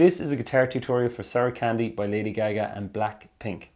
This is a guitar tutorial for Sour Candy by Lady Gaga and Blackpink.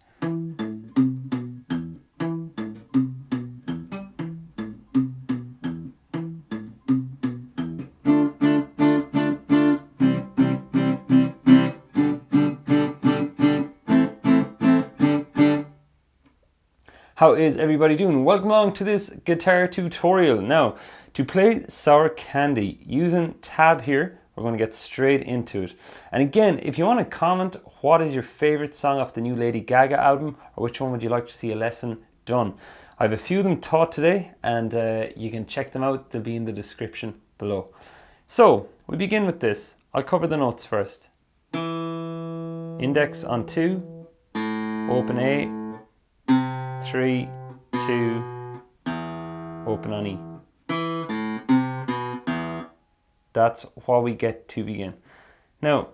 How is everybody doing? Welcome along to this guitar tutorial. Now, to play Sour Candy using tab here, we're going to get straight into it. And again, if you want to comment what is your favorite song off the new Lady Gaga album, or which one would you like to see a lesson done, I have a few of them taught today, and you can check them out. They'll be in the description below. So we begin with this. I'll cover the notes first. Index on 2, open A, 3, 2, open on E. That's what we get to begin. Now,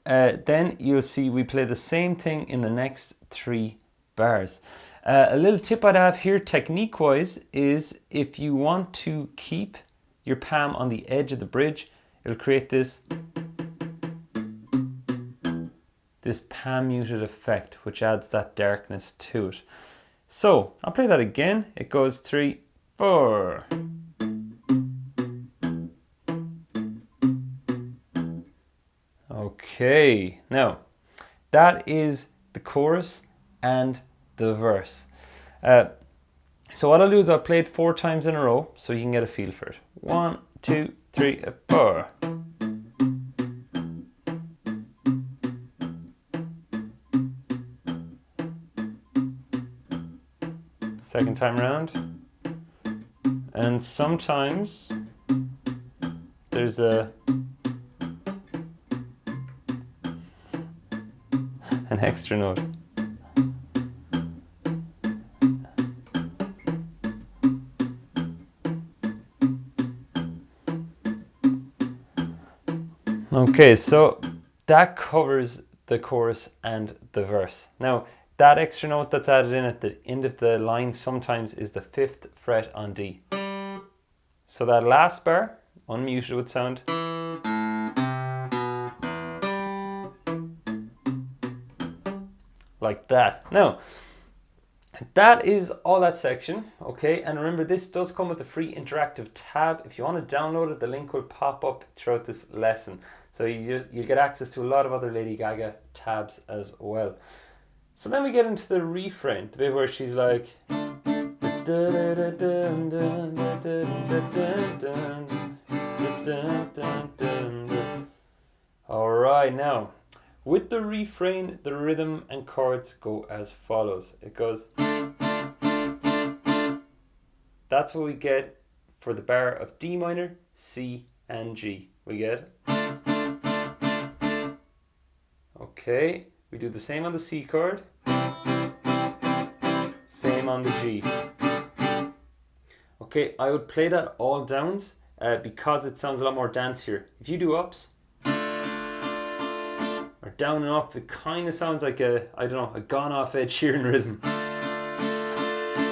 then you'll see we play the same thing in the next 3 bars. A little tip I'd have here, technique-wise, is if you want to keep your palm on the edge of the bridge, it'll create this palm muted effect, which adds that darkness to it. So I'll play that again. It goes 3, 4. Okay, now that is the chorus and the verse. So what I'll do is I'll play it 4 times in a row so you can get a feel for it. 1, 2, 3, 4. Second time around. And sometimes there's an extra note. Okay, so that covers the chorus and the verse. Now, that extra note that's added in at the end of the line sometimes is the 5th fret on D. So that last bar, unmuted would sound like that. Now, that is all that section, okay? And remember, this does come with a free interactive tab. If you want to download it, the link will pop up throughout this lesson. So you'll get access to a lot of other Lady Gaga tabs as well. So then we get into the refrain, the bit where she's like, alright, now with the refrain, the rhythm and chords go as follows. It goes, that's what we get for the bar of D minor, C and G. We get, okay, we do the same on the C chord, same on the G. Okay, I would play that all downs because it sounds a lot more dancier. If you do ups or down and up, it kind of sounds like a gone off Ed Sheeran rhythm.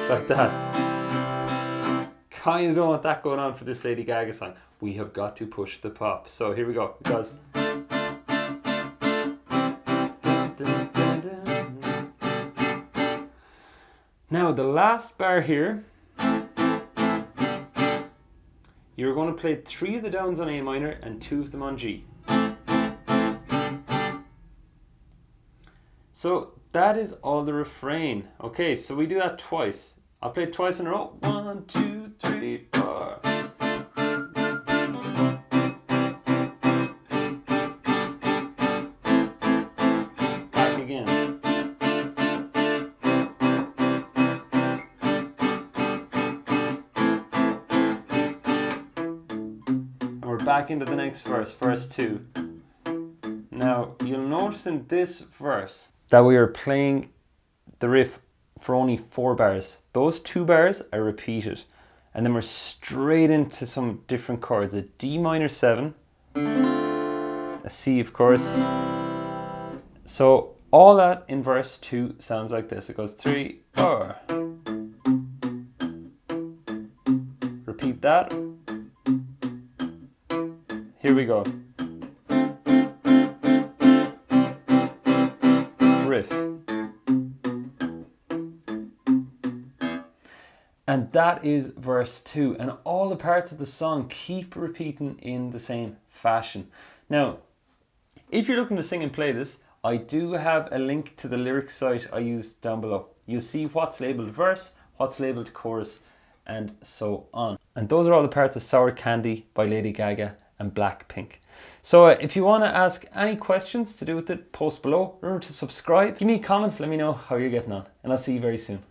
Like that. Kind of don't want that going on for this Lady Gaga song. We have got to push the pop. So here we go. It goes. Now the last bar here, you're going to play 3 of the downs on A minor and 2 of them on G. So that is all the refrain. Okay, so we do that twice. I'll play it twice in a row. 1, 2, 3, 4. Back again. And we're back into the next verse, verse 2. Now, you'll notice in this verse that we are playing the riff for only 4 bars. Those 2 bars are repeated. And then we're straight into some different chords. A D minor 7, a C of course. So all that in verse 2 sounds like this. It goes 3, 4. Repeat that. Here we go. And that is verse 2. And all the parts of the song keep repeating in the same fashion. Now, if you're looking to sing and play this, I do have a link to the lyrics site I used down below. You'll see what's labelled verse, what's labelled chorus, and so on. And those are all the parts of Sour Candy by Lady Gaga and Blackpink. So if you want to ask any questions to do with it, post below. Remember to subscribe, give me a comment, let me know how you're getting on, and I'll see you very soon.